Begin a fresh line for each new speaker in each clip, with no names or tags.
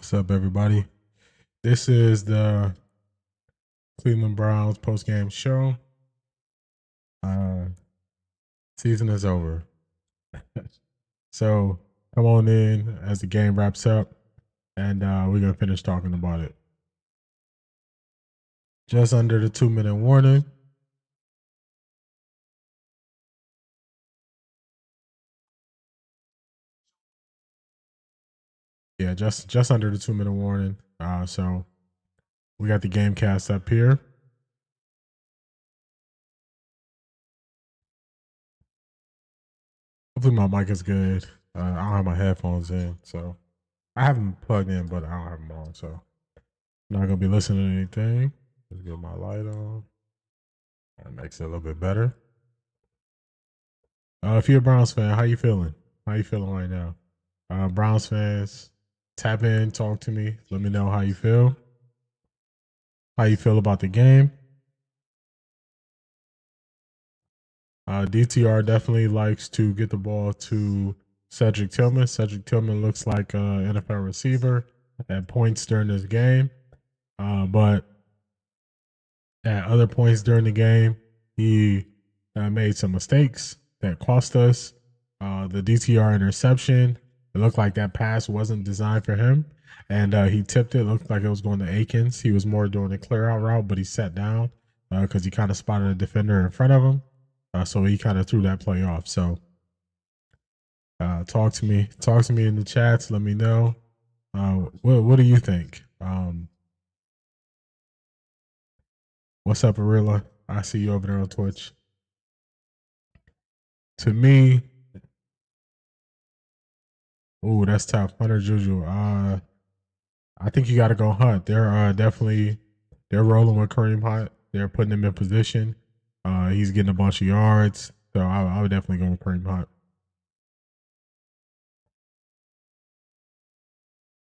What's up, everybody? This is the Cleveland Browns post-game show. Season is over. So come on in as the game wraps up, and we're going to finish talking about it. Just under the 2-minute warning. Yeah, just under the 2-minute warning. So we got the game cast up here. Hopefully my mic is good. I don't have my headphones in, so I have them plugged in, but I don't have them on, so I'm not gonna be listening to anything. Let's get my light on. That makes it a little bit better. If you're a Browns fan, how you feeling? How you feeling right now? Browns fans, tap in, talk to me. Let me know how you feel. How you feel about the game. DTR definitely likes to get the ball to Cedric Tillman. Cedric Tillman looks like an NFL receiver at points during this game. But at other points during the game, he made some mistakes that cost us. The DTR interception, it looked like that pass wasn't designed for him. And he tipped it. It looked like it was going to Akins. He was more doing a clear out route, but he sat down because he kind of spotted a defender in front of him. So he kind of threw that play off. So talk to me. Talk to me in the chats. Let me know. What do you think? What's up, Arilla? I see you over there on Twitch. To me, ooh, that's tough. Hunter Juju. I think you got to go Hunt. They're definitely they're rolling with Kareem Hunt. They're putting him in position. He's getting a bunch of yards, so I would definitely go with Kareem Hunt.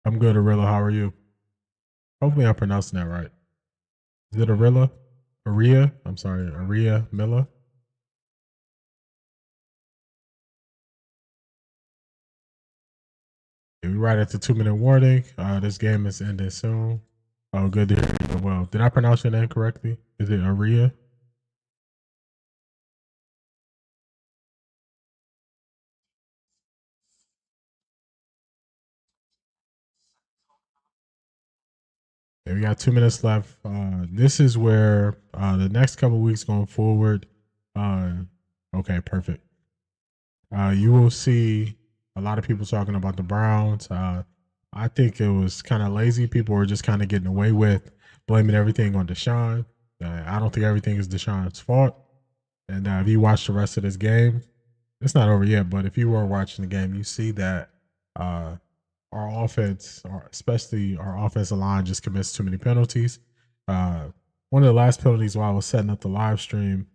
I'm good, Arilla. How are you? Hopefully, I'm pronouncing that right. Is it Arilla? Aria? I'm sorry, Aria Miller. Yeah, we're right at the 2-minute warning. This game is ending soon. Oh, good to hear you. Well, did I pronounce your name correctly? Is it Aria? Yeah, we got 2 minutes left. This is where the next couple weeks going forward. Okay, perfect. You will see a lot of people talking about the Browns. I think it was kind of lazy. People were just kind of getting away with blaming everything on Deshaun. I don't think everything is Deshaun's fault. And if you watch the rest of this game, it's not over yet. But if you were watching the game, you see that uh, our offense, especially our offensive line, just commits too many penalties. One of the last penalties while I was setting up the live stream,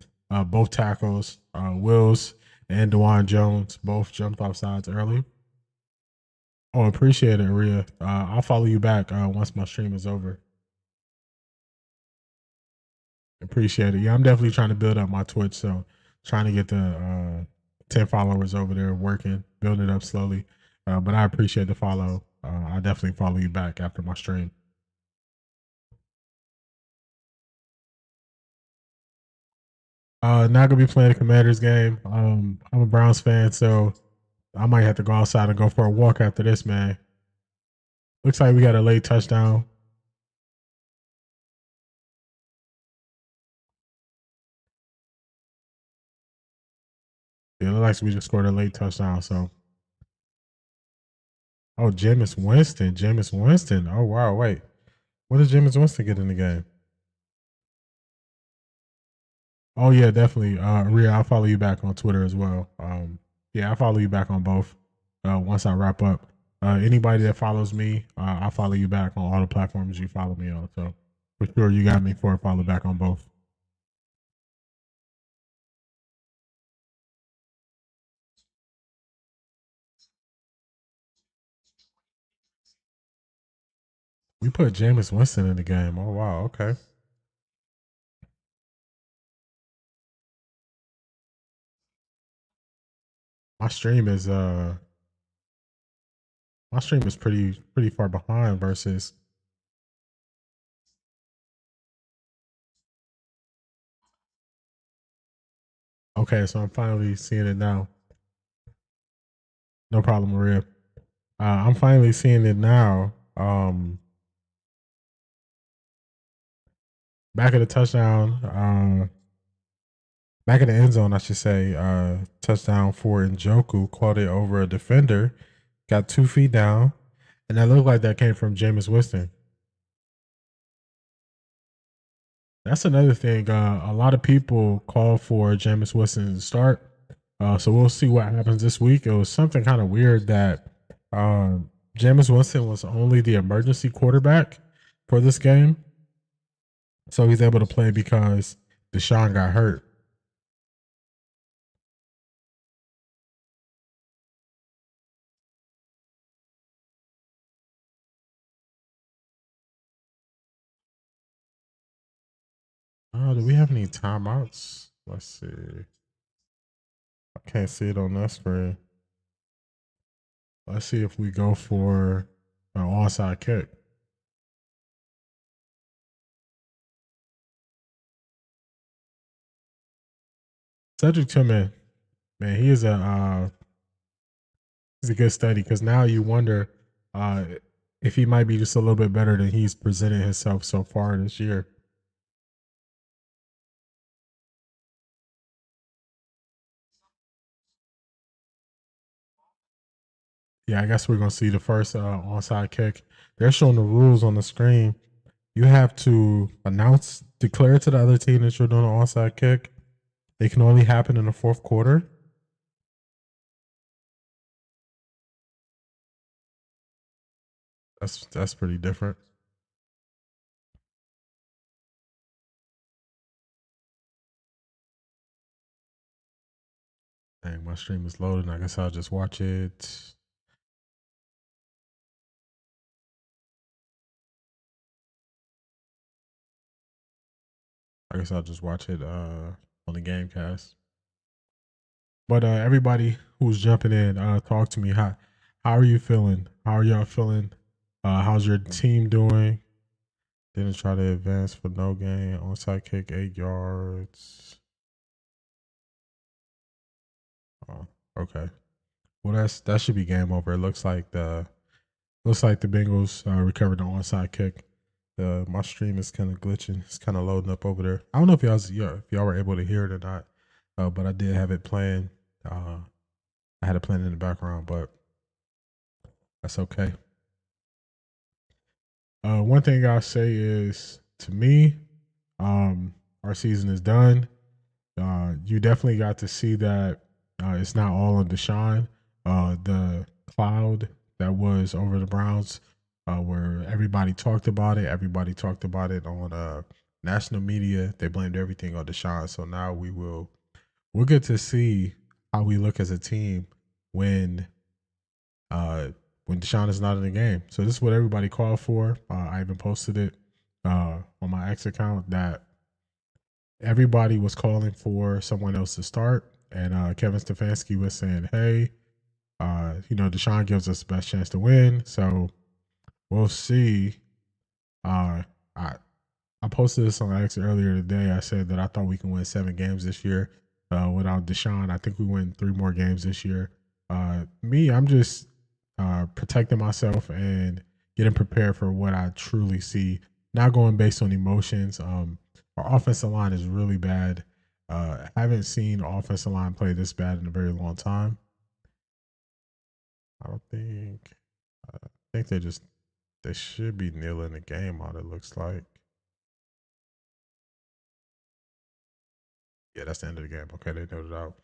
both tackles, Wills and Dewan Jones, both jumped off sides early. Oh, appreciate it, Rhea. I'll follow you back once my stream is over. Appreciate it. Yeah, I'm definitely trying to build up my Twitch, so trying to get the 10 followers over there working, building it up slowly. But I appreciate the follow. I'll definitely follow you back after my stream. Not gonna be playing the Commanders game. I'm a Browns fan, so I might have to go outside and go for a walk after this, man. Looks like we got a late touchdown. Yeah, it looks like we just scored a late touchdown. So, oh, Jameis Winston, Jameis Winston. Oh wow, wait, what did Jameis Winston get in the game? Oh yeah, definitely. Rhea, I'll follow you back on Twitter as well. Yeah, I'll follow you back on both. Once I wrap up. Anybody that follows me, I'll follow you back on all the platforms you follow me on. So for sure, you got me for a follow back on both. We put Jameis Winston in the game. Oh wow, okay. My stream is my stream is pretty far behind versus. Okay, so I'm finally seeing it now. No problem, Maria. I'm finally seeing it now. Back at the touchdown, back in the end zone, I should say. Touchdown for Njoku, caught it over a defender, got 2 feet down, and that looked like that came from Jameis Winston. That's another thing. A lot of people call for Jameis Winston to start. So we'll see what happens this week. It was something kind of weird that Jameis Winston was only the emergency quarterback for this game. So he's able to play because Deshaun got hurt. Oh, do we have any timeouts? Let's see. I can't see it on that screen. Let's see if we go for an onside kick. Cedric Tillman, man, he's a good study because now you wonder if he might be just a little bit better than he's presented himself so far this year. Yeah, I guess we're gonna see the first onside kick. They're showing the rules on the screen. You have to declare to the other team that you're doing an onside kick. It can only happen in the fourth quarter. That's pretty different. Dang, my stream is loading. I guess I'll just watch it. I guess I'll just watch it on the Gamecast. But everybody who's jumping in, talk to me. How are you feeling? How are y'all feeling? How's your team doing? Didn't try to advance for no gain. Onside kick, 8 yards. Oh, okay. Well, that should be game over. It looks like the Bengals recovered the onside kick. My stream is kind of glitching. It's kind of loading up over there. I don't know if y'all were able to hear it or not, but I did have it playing. I had it playing in the background, but that's okay. One thing I'll say is, to me, our season is done. You definitely got to see that it's not all on Deshaun. The cloud that was over the Browns, where everybody talked about it. Everybody talked about it on national media. They blamed everything on Deshaun. So now we'll get to see how we look as a team when Deshaun is not in the game. So this is what everybody called for. I even posted it on my X account that everybody was calling for someone else to start, and Kevin Stefanski was saying, "Hey, Deshaun gives us the best chance to win." So we'll see. I posted this on X earlier today. I said that I thought we can win 7 games this year without Deshaun. I think we win 3 more games this year. I'm just protecting myself and getting prepared for what I truly see. Not going based on emotions. Our offensive line is really bad. I haven't seen offensive line play this bad in a very long time. I don't think. I think they should be kneeling the game out. It looks like. Yeah, that's the end of the game. Okay, they noted out.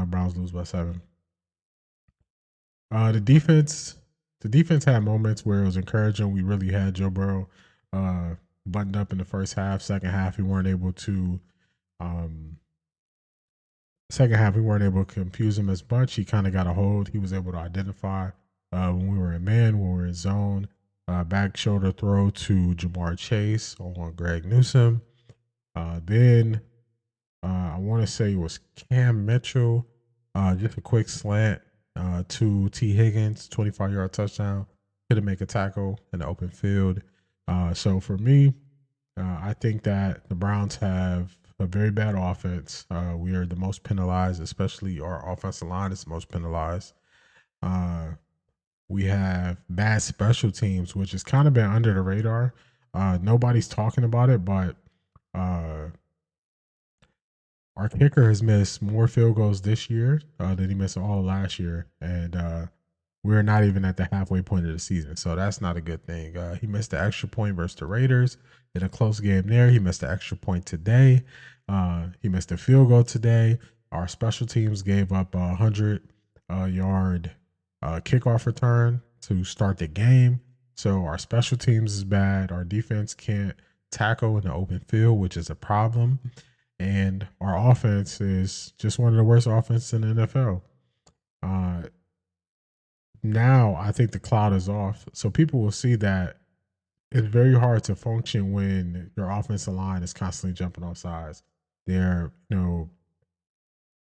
Browns lose by 7. The defense had moments where it was encouraging. We really had Joe Burrow buttoned up in the first half. Second half, we weren't able to. Second half, we weren't able to confuse him as much. He kind of got a hold. He was able to identify when we were in man, when we were in zone. Back shoulder throw to Jamar Chase on Greg Newsome. Then I want to say it was Cam Mitchell. Just a quick slant to T. Higgins, 25-yard touchdown. couldn't make a tackle in the open field. So for me, I think that the Browns have a very bad offense. We are the most penalized, especially our offensive line is the most penalized. We have bad special teams, which has kind of been under the radar. Nobody's talking about it, but uh, our kicker has missed more field goals this year than he missed all last year, and we're not even at the halfway point of the season, so that's not a good thing. He missed the extra point versus the Raiders in a close game there. He missed the extra point today. He missed a field goal today. Our special teams gave up a 100-yard kickoff return to start the game. So our special teams is bad. Our defense can't tackle in the open field, which is a problem. And our offense is just one of the worst offenses in the NFL. Now I think the cloud is off. So people will see that it's very hard to function when your offensive line is constantly jumping off sides.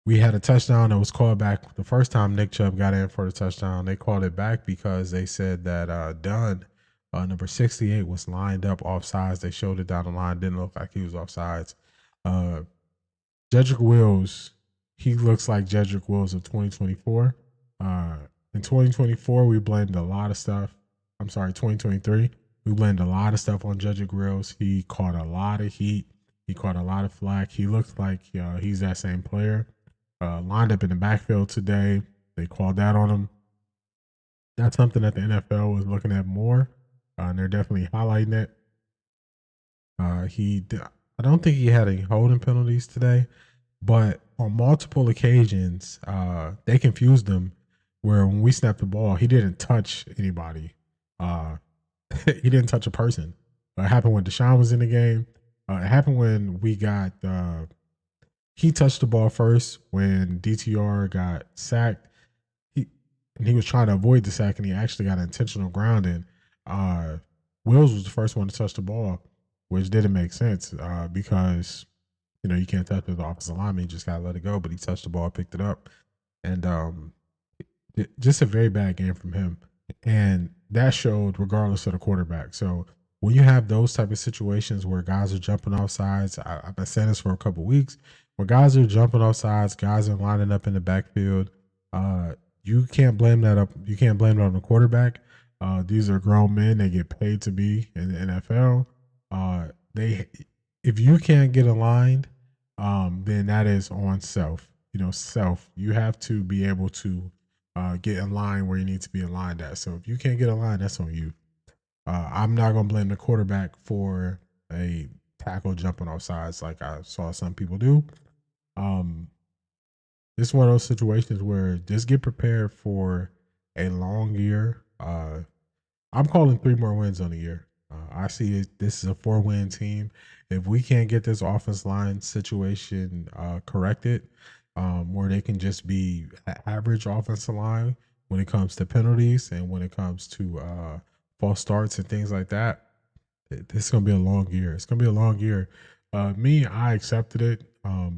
We had a touchdown that was called back the first time Nick Chubb got in for the touchdown. They called it back because they said that Dunn, number 68, was lined up off sides. They showed it down the line. Didn't look like he was off sides. Jedrick Wills, he looks like Jedrick Wills of 2024. In 2024, we blamed a lot of stuff. 2023, we blamed a lot of stuff on Jedrick Wills. He caught a lot of heat. He caught a lot of flack. He looks like he's that same player. Lined up in the backfield today. They called that on him. That's something that the NFL was looking at more, and they're definitely highlighting it. I don't think he had any holding penalties today, but on multiple occasions, they confused him. Where when we snapped the ball, he didn't touch anybody. He didn't touch a person. It happened when Deshaun was in the game. It happened when we got. He touched the ball first when DTR got sacked. He was trying to avoid the sack, and he actually got an intentional grounding. Wills was the first one to touch the ball, which didn't make sense because you can't touch the offensive lineman. You just gotta let it go. But he touched the ball, picked it up, and just a very bad game from him. And that showed regardless of the quarterback. So when you have those type of situations where guys are jumping off sides, I've been saying this for a couple of weeks, where guys are jumping off sides, guys are lining up in the backfield, you can't blame that up. You can't blame it on the quarterback. These are grown men. They get paid to be in the NFL. If you can't get aligned, then that is on self. You have to be able to get in line where you need to be aligned at. So if you can't get aligned, that's on you. I'm not going to blame the quarterback for a tackle jumping off sides like I saw some people do. It's one of those situations where just get prepared for a long year. I'm calling 3 more wins on the year. I see it. This is a 4-win team. If we can't get this offense line situation corrected, where they can just be average offensive line when it comes to penalties and when it comes to false starts and things like that, this is going to be a long year. It's going to be a long year. I accepted it.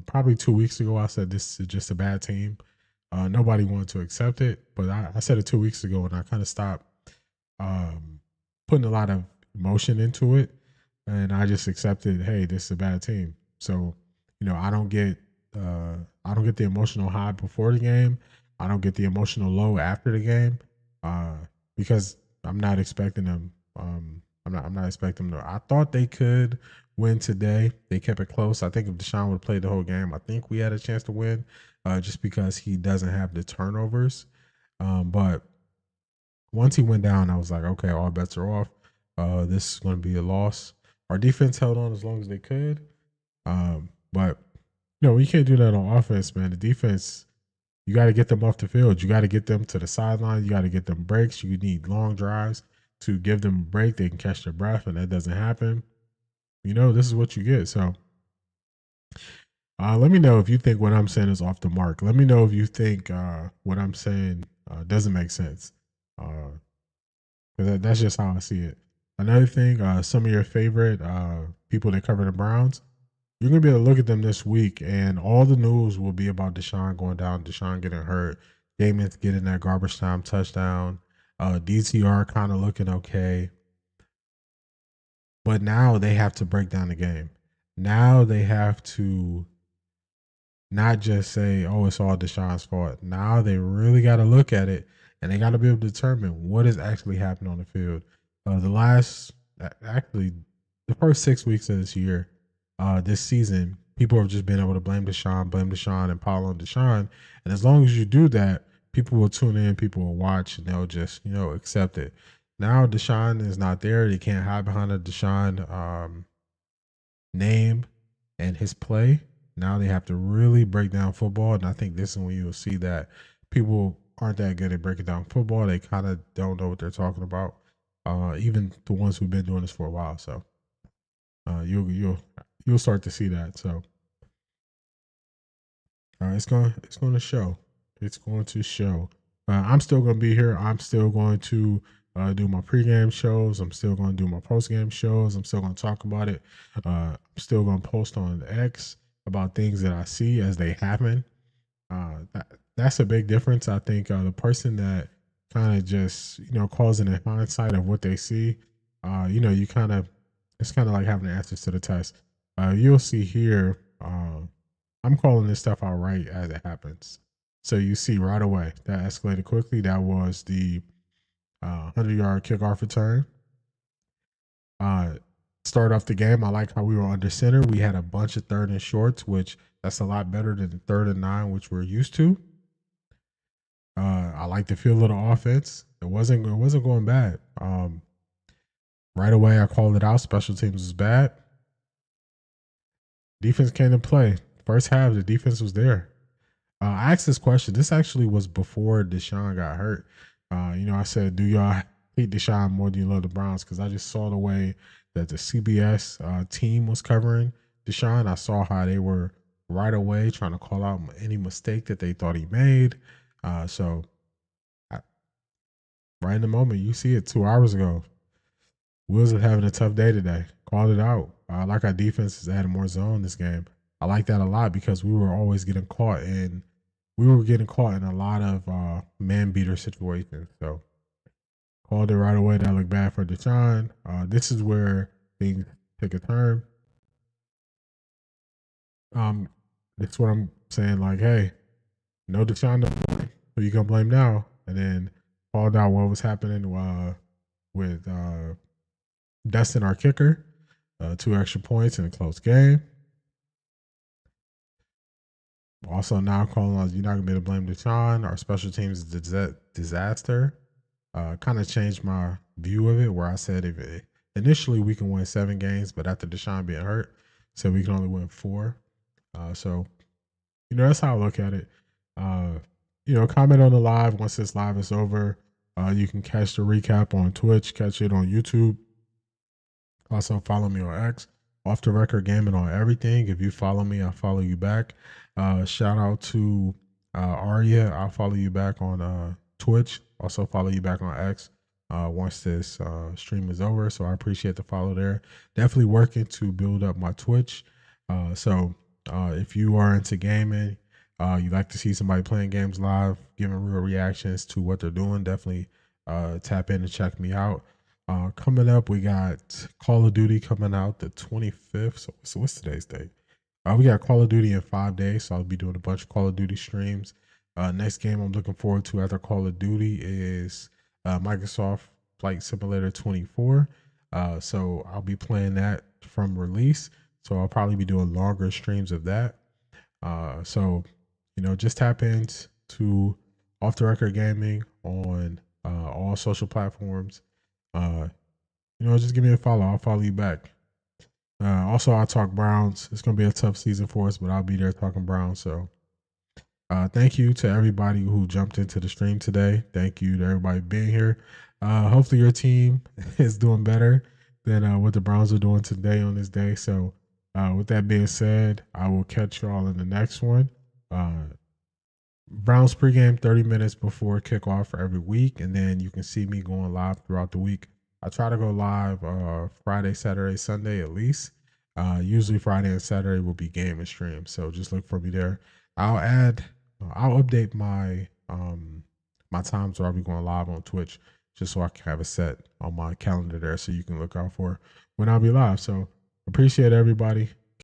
Probably 2 weeks ago, I said this is just a bad team. Nobody wanted to accept it, but I said it 2 weeks ago, and I kind of stopped putting a lot of emotion into it, and I just accepted, hey, this is a bad team. So, I don't get the emotional high before the game. I don't get the emotional low after the game, because I'm not expecting them. I'm not expecting them to. I thought they could win today. They kept it close. I think if Deshaun would have played the whole game, I think we had a chance to win, just because he doesn't have the turnovers. But once he went down, I was like, okay, all bets are off. This is going to be a loss. Our defense held on as long as they could, but you can't do that on offense, man. The defense, you got to get them off the field. You got to get them to the sideline. You got to get them breaks. You need long drives to give them a break. They can catch their breath, and that doesn't happen. This is what you get. So let me know if you think what I'm saying is off the mark. Let me know if you think what I'm saying doesn't make sense. Because that's just how I see it. Another thing, some of your favorite people that cover the Browns, you're going to be able to look at them this week, and all the news will be about Deshaun going down, Deshaun getting hurt, Jameis getting that garbage time touchdown. DTR kind of looking okay. But now they have to break down the game. Now they have to not just say, "Oh, it's all Deshaun's fault." Now they really got to look at it, and they got to be able to determine what is actually happening on the field. Actually, the first 6 weeks of this year, this season, people have just been able to blame Deshaun, and pile on Deshaun. And as long as you do that, people will tune in, people will watch, and they'll just accept it. Now Deshaun is not there. They can't hide behind a Deshaun name and his play. Now they have to really break down football, and I think this is when you'll see that people aren't that good at breaking down football. They kind of don't know what they're talking about. Even the ones who've been doing this for a while. So you'll start to see that. So it's going to show. It's going to show. I'm still going to be here. I'm still going to do my pregame shows. I'm still going to do my postgame shows. I'm still going to talk about it. I'm still going to post on X about things that I see as they happen. That's a big difference. I think the person that kind of just calls in hindsight of what they see, you kind of it's kind of like having the answers to the test. You'll see here. I'm calling this stuff out right as it happens. So you see right away that escalated quickly. That was the 100-yard kickoff return. Start off the game, I like how we were under center. We had a bunch of third and shorts, which that's a lot better than the 3rd and 9, which we're used to. I like the feel of the offense. It wasn't going bad. Right away, I called it out. Special teams was bad. Defense came to play. First half, the defense was there. I asked this question. This actually was before Deshaun got hurt. I said, do y'all hate Deshaun more than you love the Browns? Because I just saw the way that the CBS team was covering Deshaun. I saw how they were right away trying to call out any mistake that they thought he made. Right in the moment, you see it 2 hours ago. Wills is having a tough day today. Called it out. I like our defense is adding more zone this game. I like that a lot because we were always getting caught in a lot of man beater situations. So called it right away. That looked bad for Deshaun. This is where things take a turn. That's what I'm saying. Like, hey, no Deshaun, no blame. Who you gonna blame now? And then called out what was happening with Dustin, our kicker. 2 extra points in a close game. Also now calling out, you're not gonna be able to blame Deshaun. Our special teams is disaster. Kind of changed my view of it, where I said initially we can win 7 games, but after Deshaun being hurt, so we can only win 4. So that's how I look at it. Comment on the live once this live is over. You can catch the recap on Twitch, catch it on YouTube. Also follow me on X, Off the Record Gaming on everything. If you follow me, I'll follow you back. Shout out to Arya. I'll follow you back on Twitch. Also follow you back on X once this stream is over. So I appreciate the follow there. Definitely working to build up my Twitch. So if you are into gaming, you like to see somebody playing games live, giving real reactions to what they're doing, definitely tap in and check me out. Coming up, we got Call of Duty coming out the 25th. So what's today's date? We got Call of Duty in 5 days, so I'll be doing a bunch of Call of Duty streams. Next game I'm looking forward to after Call of Duty is Microsoft Flight Simulator 24. So I'll be playing that from release. So I'll probably be doing longer streams of that. So just tap into Off the Record Gaming on all social platforms. Just give me a follow. I'll follow you back. Also, I'll talk Browns. It's going to be a tough season for us, but I'll be there talking Browns. So thank you to everybody who jumped into the stream today. Thank you to everybody being here. Hopefully your team is doing better than what the Browns are doing today on this day. So with that being said, I will catch y'all in the next one. Browns pregame 30 minutes before kickoff for every week, and then you can see me going live throughout the week. I try to go live Friday, Saturday, Sunday at least. Usually Friday and Saturday will be game and stream, so just look for me there. I'll update my my times where I'll be going live on Twitch just so I can have it set on my calendar there so you can look out for when I'll be live. So appreciate everybody.